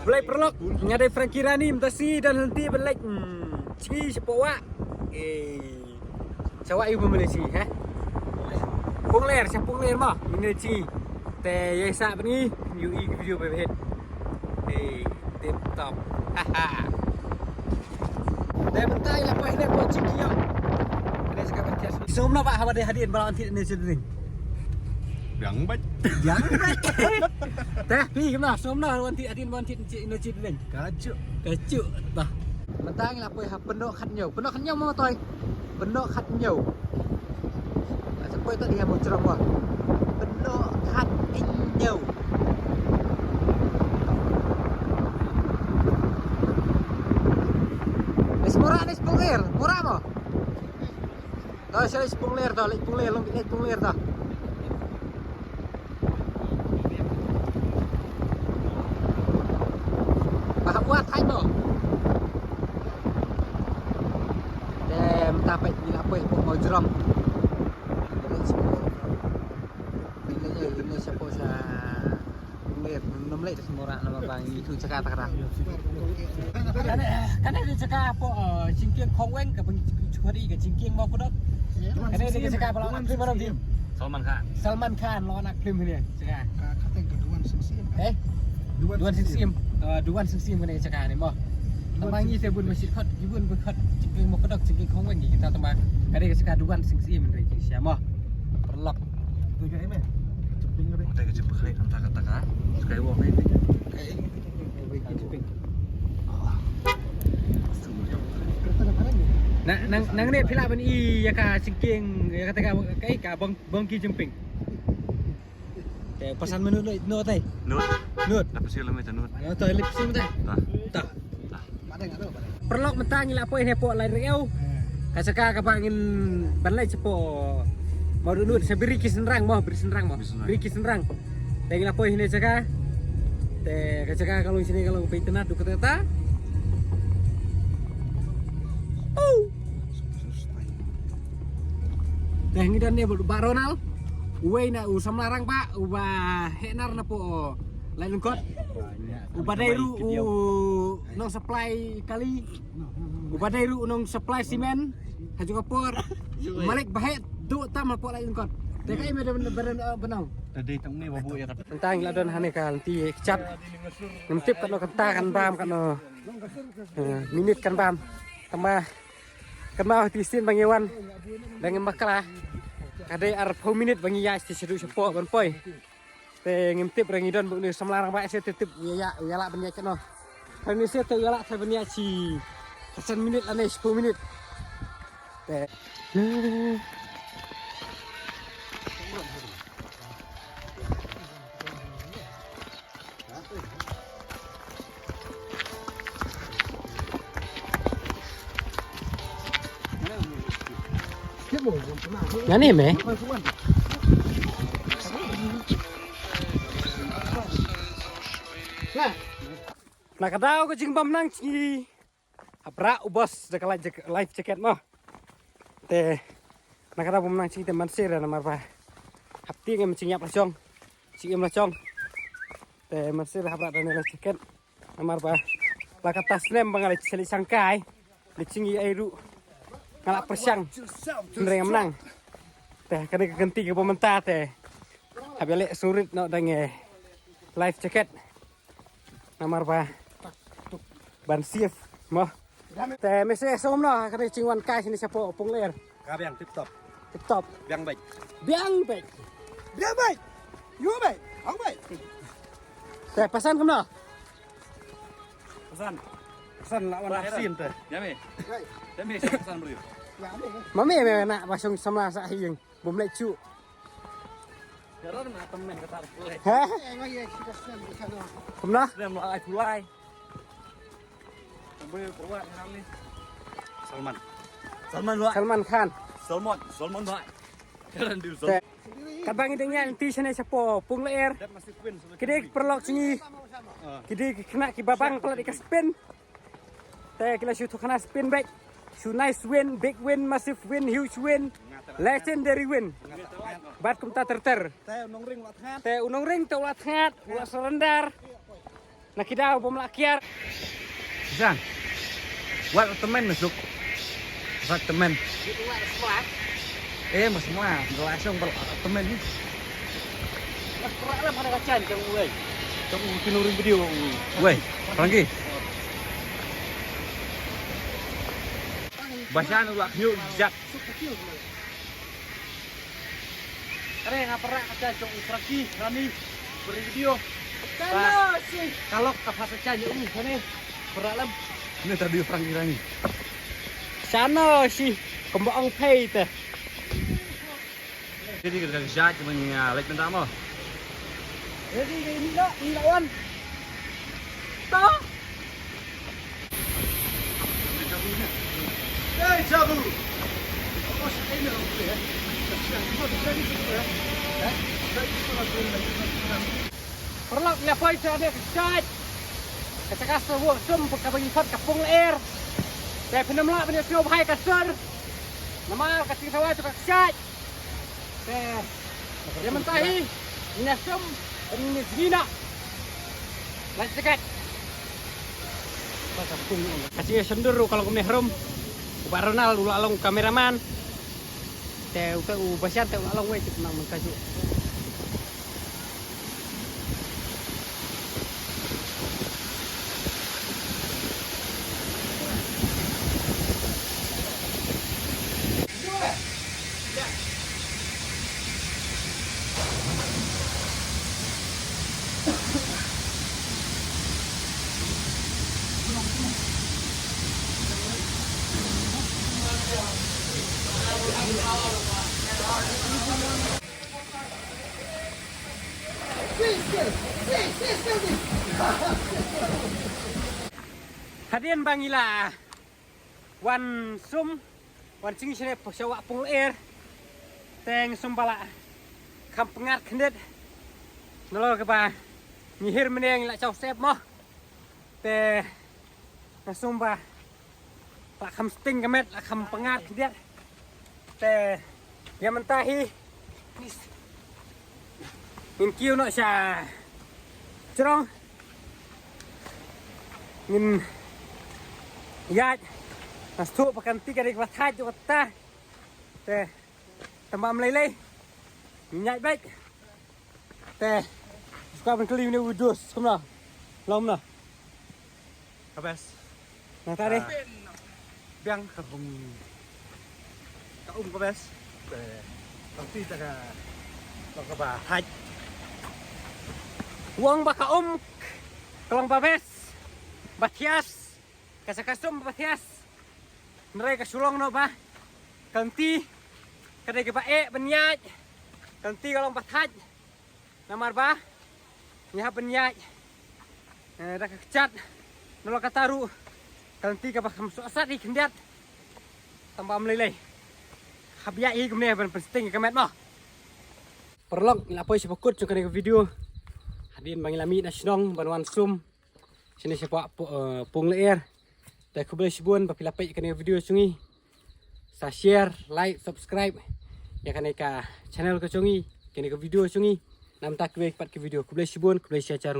Belai perlok nyadai Frankie Rani mentasi dan henti belai ci sepowa cawak ibu Malaysia pung ler siap pung ler mah ini ci teh yesa bani video bebet tip top teh bentai lah poin dia coaching dia ada sekarang kias semua pak hadir hadir balang tidak ni sedih Yang baik. Teh, pi kemana? Somna wanti adin wanti Indonesia dulu. Kacuk tah. Mentang lah poi pendok khat nhau mau toy. Pendok khat nhau. Sampai tak dia mau cerong wah. Pendok khat nhau. Nes pungler, murah mo. Dah saya pungler dah, pungler dah. Buat hai mo. Dem tapet bila apa mau jeram. Ini siapa sa ngeliat nomlek semua orang nama bang itu cakap tak kata. Karena dia cakap apa cingking kongweng ke cukari ke cingking mau pedot. Karena dia cakap kalau anak film tim. Salman Khan lawan anak film ini cakap. Katanya Duan Singsim. Duan Singsim kena cakap ni mah. Tambah ni saya pun masih kat, ibun berkat cingking mau pedot cingking kongweng kita tambah. Karena dia cakap Duan Singsim ni siapa? Perlok. Tu je ni. Kita kerja berkait kata-kata. Skywalk ni. Nang ni pila ban i ya ka cingking ya kata kai ka bang ki jemping. Pesan menu no tai. Nut. Dapat sila macam nut. Ya tai lip sim tai. Tak. Mana enggak tahu. Perlok mentang ila poi he po lai reu. Kasaka ka bangin ban lai cepo. Mau nut saya beri kisenrang mau beri kisenrang. Tengok ila poi ini caka. Kacaka kalau sini kalau pe tenat du kata. Dah ngi dan ni Pak Ronald. Uwe na usam larang Pak, ubah henar na po. Lain kot. Ubah dairu nong supply kali. Ubah dairu nong supply simen. Haju kapor. Malik bahet du tam po lain kot. Tekai me benang. Tadi tang ni babu ya kata. Tentang ladon hane kan ti cap. Nemtip kan kentakan bam kan minit kan bam. Tambah kemau tisin bang Iwan dengan bakala kadai ar 4 minit bang ya sti sedu sepo ban poi te ngimtip rangidon bu ni samlarang ba se tetip ya la ban ya keno kan ni se te ya la se ban ya ci 10 minit ane 10 minit te Yang ni meh? Nah kadau ko jing bam nang ci. Abra ubos de kala life jacket mo. Te nah kadau bam nang ci te man sira na marpa. Hapti ngem cing yap lacong. Cing em lacong. Te man sira abra dan life jacket. Na marpa. La kata snem bangal seli sangkai. Di cingi airu. Ngalak persiang. Bener yang menang. Teh kena ganti ke pemerintah teh. Habis lek surit nak dengar life jacket. Namar pa. Ban sief mo. Teh mese somno kena cingwan kai sini siapa opung ler. Kabiang tip top. Tip top. Biang baik. Biang baik. Dia baik. You baik. Aku baik. Teh pesan kemana? Pesan lawan asin teh. Ya me. Ya me pesan beri. Mami nak pasang sama sa hiyeng. Bom lek cu. Jalan nak temen kata boleh. Hah? Kemana? Dem lah ai kulai. Boleh buat ni. Salman. Salman Khan. Salman Pak. Jalan di Salman. Kabang idengnya nanti sana siapa pung leer. Kide perlok sini. Kide kena kibabang pelat ikas spin. Teh kila shoot kena spin back. Shoot nice win, big win, massive win, huge win, legendary win. Bat kumta terter. Teh unong ring lat ngat. Teh unong ring teh ulat ngat, ulat serendar. Nak kita bom lakiar. Sang. Buat temen masuk. Buat temen. Itu semua. Mas semua. Langsung temen ni. Mas kerana pada kacan jeng wei. Jeng kinurin video. Weh, lagi. Bahasan ulak hiu jat. Ada yang apa kacan jeng pergi rani beri video. Kalau kapas kacan jeng sana beralam. Ini tadi orang kira ni. Sana sih kembang pay teh. Jadi kita jat cuma like pertama. Jadi ini lawan. Toh. Hey, Jabu. Perlu ngapa itu ada kecaj. Katakas buat sum perkabagi fat kapung air. Saya pernah melak punya siop hai kasar. Nama kasih sawah itu kecaj. Dia mentahi. Ini sum ini segina. Lanjut dekat. Kasih sendur kalau kau mehrum. Ubah Ronald ulalong kameraman. Teh ubah teh ulalong wei cik nang mengkaju. Hadian bangila wan sum wan sing sine pesawat pung air teng sum bala kampengat kendet nolol ke ba nyihir meneng la caw sep moh te sum ba la kam sting kemet la kampengat kendet te dia mentahi min kiu no sya cerong min ya masuk pakan tiga dari batai tu kata teh tambah meleleh minyak baik teh suka berkeli ini udus semua lom lah Kabes. nah tadi Biang kaum kabes. Tapi tak ke batai. uang baka kelang babes batias kasakasum batias mereka sulong no bah kanti kadai ke bae benyaj kanti kalau bataj namar bah nyah benyaj dah kecat nolo kataru kanti ke bah masuk asat di kendiat tambah meleleh habia i kemne ben penting kemet mah perlok lapoi sepakut juga ke video hadin bangilami nasionong banwan sum sini siapa pung leer dan kubel sibun papila pay kena video sungi sa share like subscribe ya kena ka channel ke sungi kena ke video sungi nam tak ke video kubel sibun kubel share